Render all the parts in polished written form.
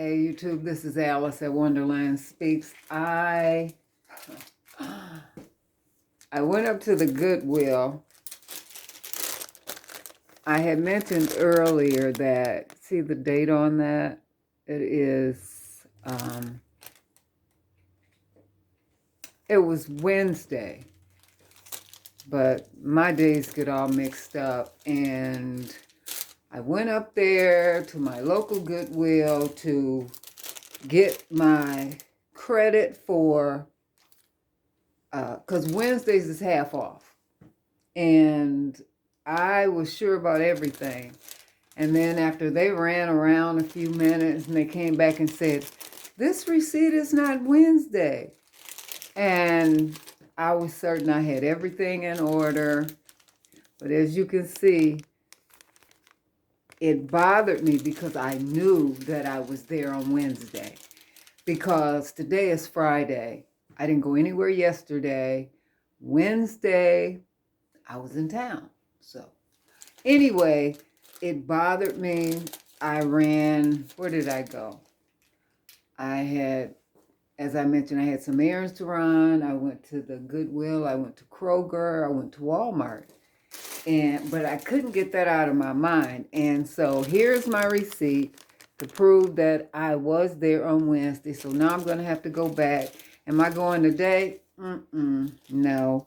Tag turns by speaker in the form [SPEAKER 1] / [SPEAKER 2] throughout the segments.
[SPEAKER 1] Hey YouTube, this is Alice at Wonderland Speaks. I went up to the Goodwill. I had mentioned earlier that, see the date on that? It is, it was Wednesday, but my days get all mixed up, and I went up there to my local Goodwill to get my credit for, because Wednesdays is half off. And I was sure about everything. And then after they ran around a few minutes and they came back and said, this receipt is not Wednesday. And I was certain I had everything in order. But as you can see, it bothered me because I knew that I was there on Wednesday. Because today is Friday. I didn't go anywhere yesterday. Wednesday, I was in town. So anyway, it bothered me. I ran, where did I go? I had, as I mentioned, I had some errands to run. I went to the Goodwill. I went to Kroger. I went to Walmart. But I couldn't get that out of my mind. And so here's my receipt to prove that I was there on Wednesday. So now I'm going to have to go back. Am I going today? No.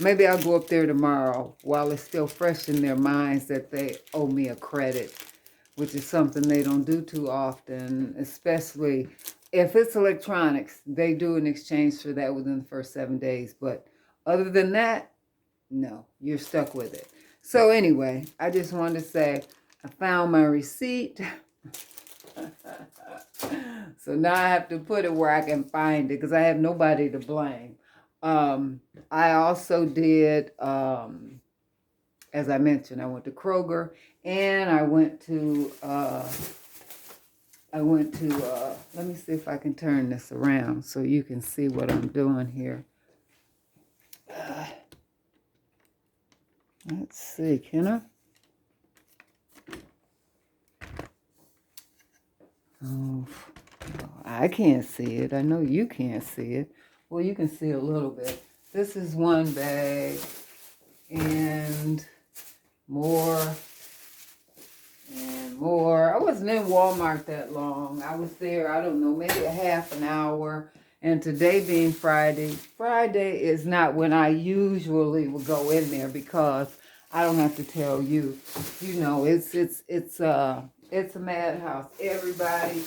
[SPEAKER 1] Maybe I'll go up there tomorrow while it's still fresh in their minds that they owe me a credit, which is something they don't do too often, especially if it's electronics. They do an exchange for that within the first 7 days. But other than that, no, you're stuck with it. So anyway, I just wanted to say I found my receipt. So now I have to put it where I can find it because I have nobody to blame. I also did, as I mentioned, I went to Kroger and I went to, let me see if I can turn this around so you can see what I'm doing here. Let's see, can I? Oh, I can't see it. I know you can't see it. Well, you can see a little bit. This is one bag and more and more. I wasn't in Walmart that long. I was there, I don't know, maybe a half an hour. And today being Friday is not when I usually would go in there because I don't have to tell you. You know, it's a madhouse. Everybody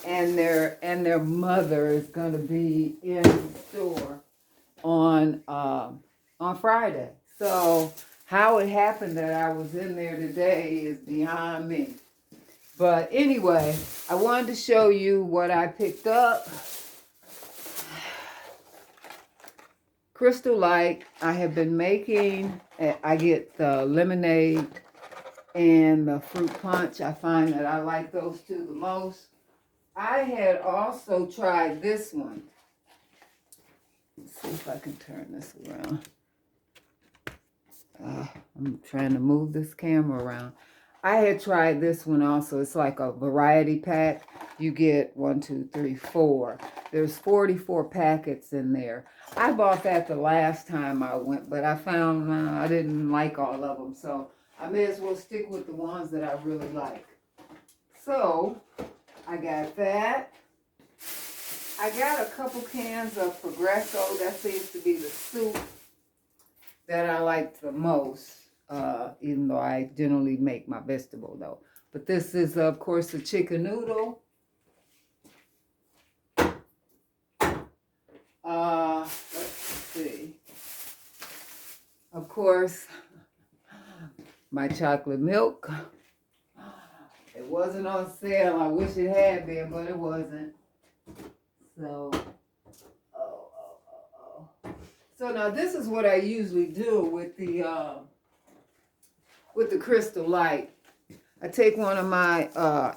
[SPEAKER 1] and their mother is gonna be in the store on Friday. So how it happened that I was in there today is beyond me. But anyway, I wanted to show you what I picked up. Crystal Light, I have been making, I get the lemonade and the fruit punch. I find that I like those two the most. I had also tried this one. Let's see if I can turn this around. I'm trying to move this camera around. I had tried this one also. It's like a variety pack. You get 1, 2, 3, 4. There's 44 packets in there. I bought that the last time I went, but I found I didn't like all of them. So I may as well stick with the ones that I really like. So I got that. I got a couple cans of Progresso. That seems to be the soup that I like the most. Even though I generally make my vegetable though. But this is, of course, a chicken noodle. Let's see. Of course, my chocolate milk. It wasn't on sale. I wish it had been, but it wasn't. So, So now this is what I usually do with the Crystal Light. I take one of my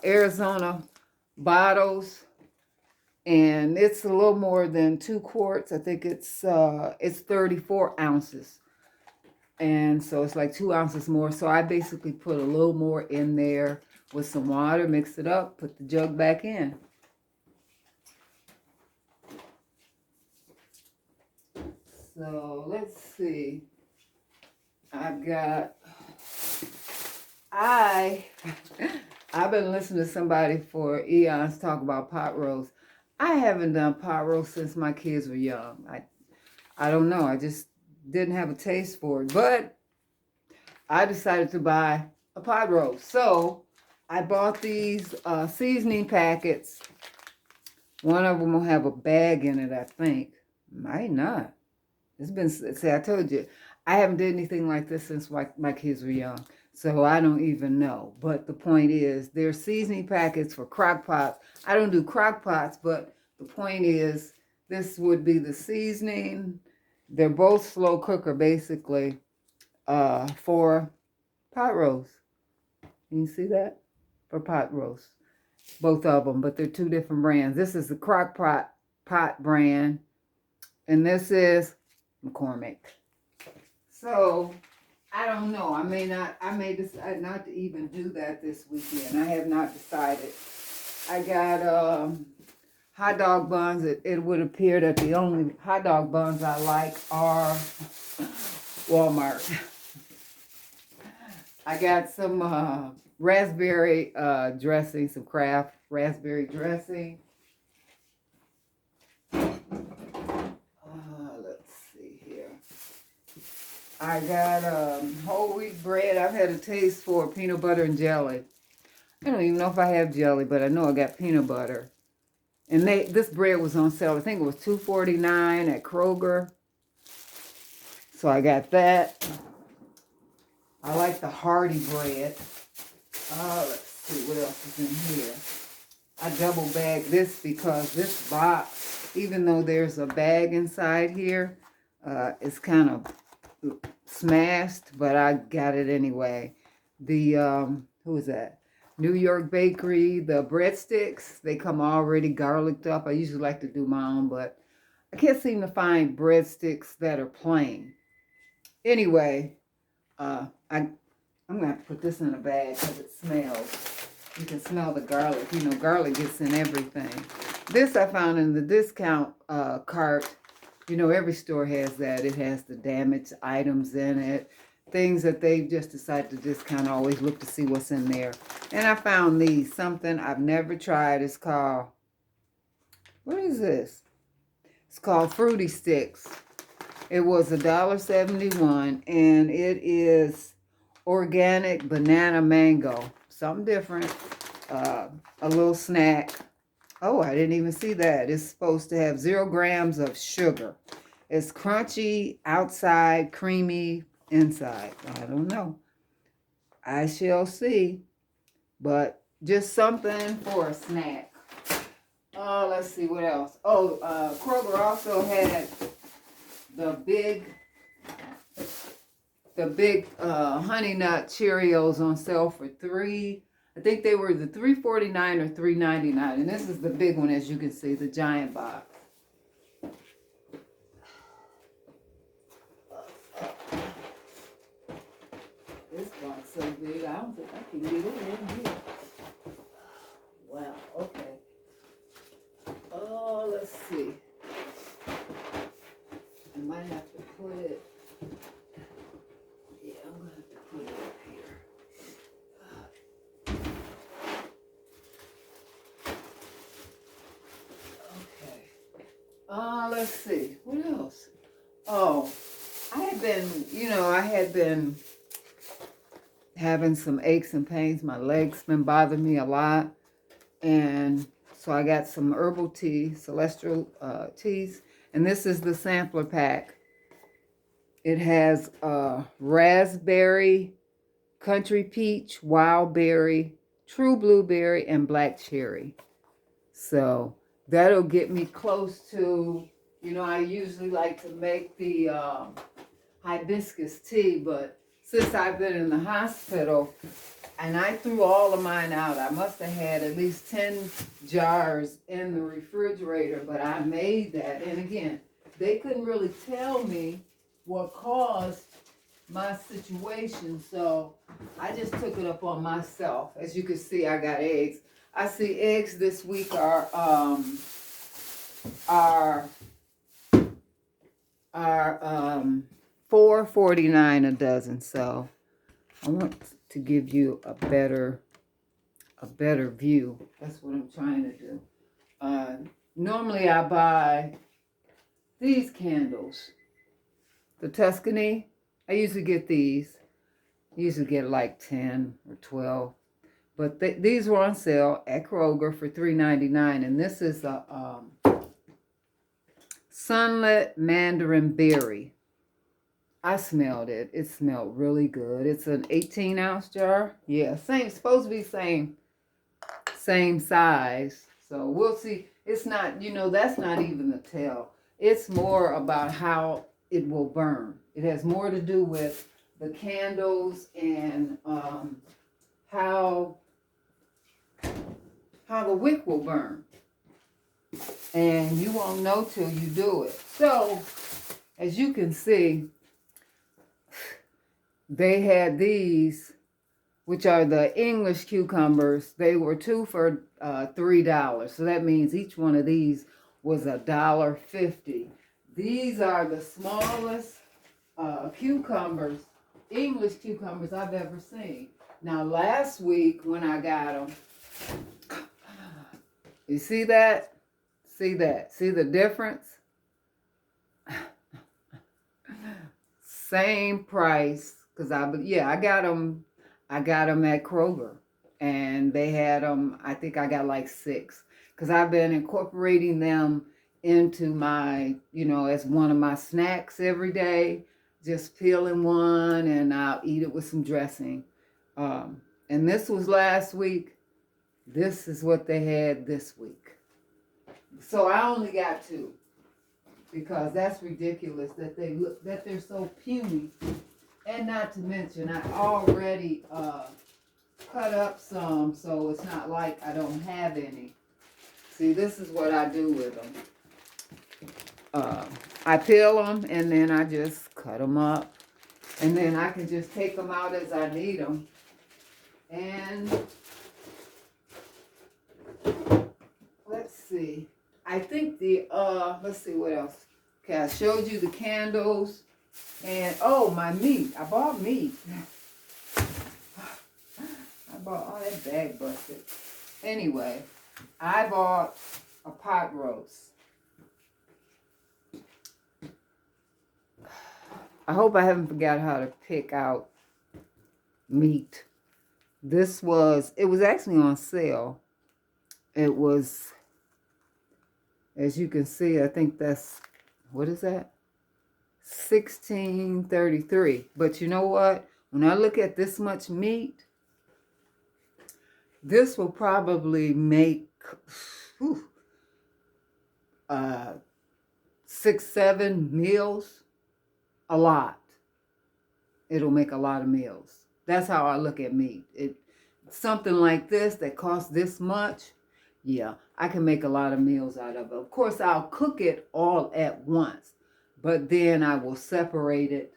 [SPEAKER 1] Arizona bottles, and it's a little more than 2 quarts. I think it's 34 ounces. And so it's like 2 ounces more. So I basically put a little more in there with some water, mix it up, put the jug back in. So let's see. I've been listening to somebody for eons talk about pot roast. I haven't done pot roast since my kids were young. I don't know. I just didn't have a taste for it. But I decided to buy a pot roast. So I bought these seasoning packets. One of them will have a bag in it, I think. Might not. It's been, see, I told you, I haven't did anything like this since my kids were young. So I don't even know. But the point is, they're seasoning packets for crock pots. I don't do crock pots, but the point is, this would be the seasoning. They're both slow cooker, basically, for pot roast. Can you see that? For pot roast. Both of them, but they're two different brands. This is the crock pot brand, and this is McCormick. So I don't know. I may decide not to even do that this weekend. I have not decided. I got hot dog buns. It would appear that the only hot dog buns I like are Walmart. I got some raspberry dressing, some Kraft raspberry dressing. Let's see here. I got whole wheat bread. I've had a taste for peanut butter and jelly. I don't even know if I have jelly, but I know I got peanut butter. And this bread was on sale. I think it was $2.49 at Kroger. So I got that. I like the Hardy bread. Let's see what else is in here. I double bagged this because this box, even though there's a bag inside here, it's kind of smashed, but I got it anyway. The, who is that? New York Bakery, the breadsticks, they come already garliced up. I usually like to do my own, but I can't seem to find breadsticks that are plain. Anyway, I'm going to have to put this in a bag because it smells. You can smell the garlic. You know, garlic gets in everything. This I found in the discount cart. You know, every store has that. It has the damaged items in it. Things that they just decide to discount. I always look to see what's in there. And I found these. Something I've never tried. It's called, what is this? It's called Fruity Sticks. It was $1.71, and it is organic banana mango. Something different. A little snack. Oh, I didn't even see that. It's supposed to have 0 grams of sugar. It's crunchy outside, creamy inside. I don't know. I shall see. But just something for a snack. Let's see what else. Kroger also had the big Honey Nut Cheerios on sale for I think they were the $3.49 or $3.99, and this is the big one, as you can see, the giant box. This box so big, I don't think I can get it in here. Wow. Okay. Let's see. I might have to put it. Yeah, I'm gonna have to put it up here. Okay. Let's see. What else? Oh, I had been having some aches and pains. My legs been bothering me a lot. And so I got some herbal tea, celestial teas. And this is the sampler pack. It has raspberry, country peach, wild berry, true blueberry, and black cherry. So that'll get me close to, I usually like to make the hibiscus tea, but since I've been in the hospital and I threw all of mine out, I must have had at least 10 jars in the refrigerator, but I made that. And again, they couldn't really tell me what caused my situation, so I just took it up on myself. As you can see, I got eggs. I see eggs this week are $4.49 a dozen. So I want to give you a better view. That's what I'm trying to do. Normally I buy these candles, the Tuscany. I usually get these. I usually get like 10 or 12. But these were on sale at Kroger for $3.99. And this is a Sunlit Mandarin Berry. I smelled it. It smelled really good. It's an 18-ounce jar. Yeah, supposed to be same size. So we'll see. It's not, that's not even the tell. It's more about how it will burn. It has more to do with the candles and how the wick will burn. And you won't know till you do it. So, as you can see, they had these, which are the English cucumbers. They were 2 for $3. So that means each one of these was $1.50. These are the smallest cucumbers, English cucumbers I've ever seen. Now, last week when I got them, you see that? See that? See the difference? Same price, because I got them at Kroger, and they had them. I think I got like 6, because I've been incorporating them into my, as one of my snacks every day. Just peeling one, and I'll eat it with some dressing. And this was last week. This is what they had this week. So I only got 2. Because that's ridiculous that they're so puny. And not to mention, I already cut up some, so it's not like I don't have any. See, this is what I do with them. I peel them, and then I just cut them up. And then I can just take them out as I need them. And let's see. I think let's see what else. Okay, I showed you the candles. And, my meat. I bought meat. I bought, that bag busted. Anyway, I bought a pot roast. I hope I haven't forgot how to pick out meat. It was actually on sale. It was, as you can see, I think that's, what is that? $16.33. But you know what? When I look at this much meat, this will probably make 6-7 meals. A lot. It'll make a lot of meals. That's how I look at meat. Something like this that costs this much, yeah, I can make a lot of meals out of it. Of course, I'll cook it all at once, but then I will separate it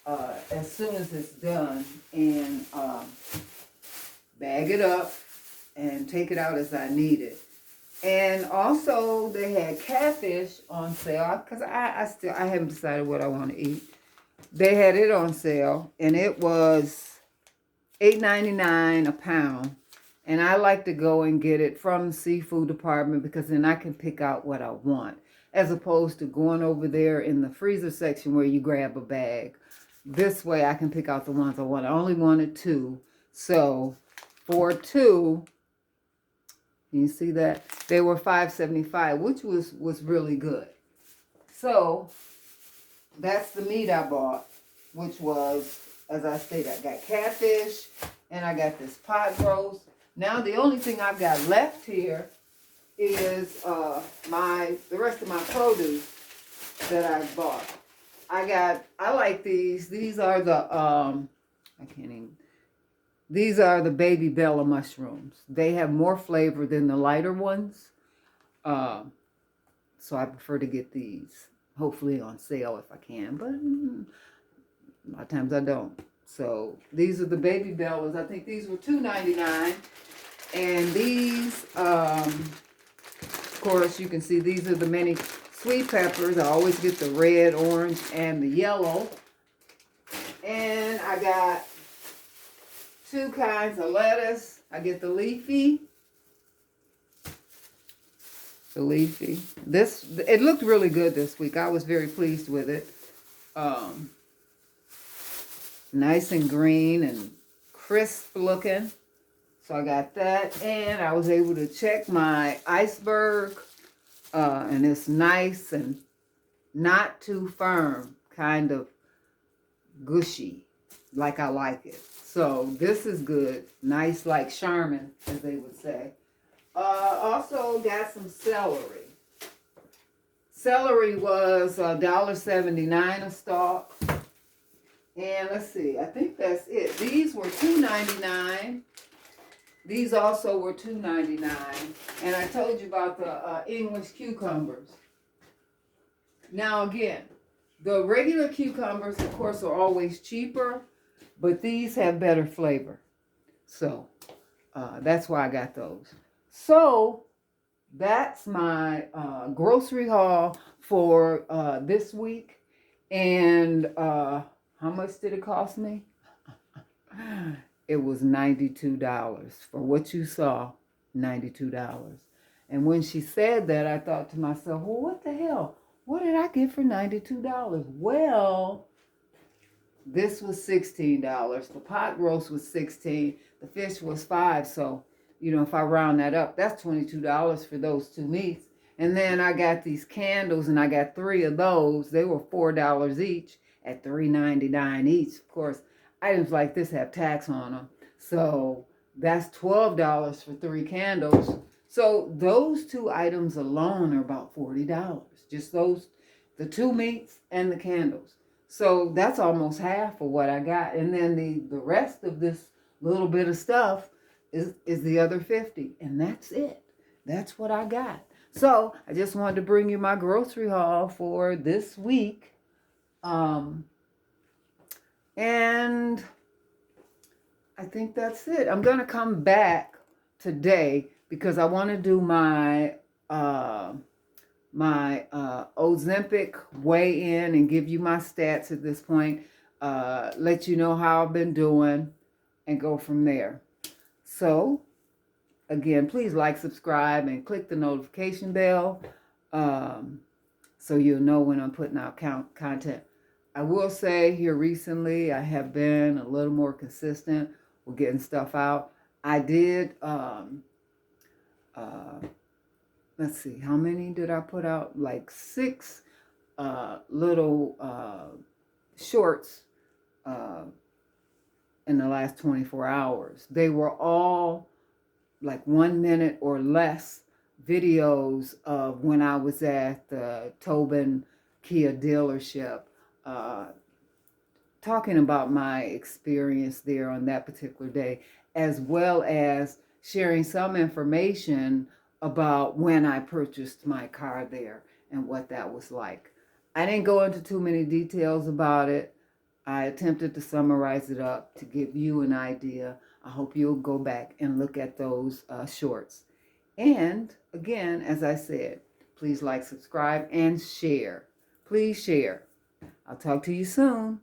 [SPEAKER 1] as soon as it's done and bag it up and take it out as I need it. And also, they had catfish on sale, because I haven't decided what I want to eat. They had it on sale, and it was $8.99 a pound. And I like to go and get it from the seafood department, because then I can pick out what I want, as opposed to going over there in the freezer section where you grab a bag. This way I can pick out the ones I want. I only wanted 2. So for 2, you see that? They were $5.75, which was really good. So that's the meat I bought, which was, as I stated, I got catfish and I got this pot roast. Now the only thing I've got left here is the rest of my produce that I bought. I like these. These are the these are the baby Bella mushrooms. They have more flavor than the lighter ones. So I prefer to get these. Hopefully on sale if I can. But A lot of times I don't. So these are the baby bellas. I think these were $2.99. And these, of course, you can see these are the mini sweet peppers. I always get the red, orange, and the yellow. And I got two kinds of lettuce. I get the leafy. It looked really good this week. I was very pleased with it. Nice and green and crisp looking. So I got that, and I was able to check my iceberg, and it's nice and not too firm, kind of gushy, like I like it. So this is good. Nice, like Charmin, as they would say. Also got some celery. Celery was $1.79 a stalk. And let's see, I think that's it. These were $2.99. These also were $2.99. And I told you about the English cucumbers. Now again, the regular cucumbers, of course, are always cheaper, but these have better flavor. So that's why I got those. So that's my grocery haul for this week. And how much did it cost me? It was $92 for what you saw, $92. And when she said that, I thought to myself, well, what the hell? What did I get for $92? Well, this was $16. The pot roast was $16. The fish was $5. So, if I round that up, that's $22 for those two meats. And then I got these candles, and I got 3 of those. They were $4 each at $3.99 each. Of course, items like this have tax on them. So that's $12 for 3 candles. So those 2 items alone are about $40. Just those, the 2 meats and the candles. So that's almost half of what I got. And then the rest of this little bit of stuff is the other 50. And that's it. That's what I got. So I just wanted to bring you my grocery haul for this week. And I think that's it. I'm going to come back today because I want to do my Ozempic weigh-in and give you my stats at this point. Let you know how I've been doing and go from there. So, again, please like, subscribe, and click the notification bell so you'll know when I'm putting out content. I will say here recently I have been a little more consistent with getting stuff out. I did, let's see, how many did I put out? Like 6 little shorts in the last 24 hours. They were all like 1 minute or less videos of when I was at the Tobin Kia dealership, talking about my experience there on that particular day, as well as sharing some information about when I purchased my car there and what that was like. I didn't go into too many details about it. I attempted to summarize it up to give you an idea. I hope you'll go back and look at those shorts. And again, as I said, please like, subscribe, and share. Please share. I'll talk to you soon.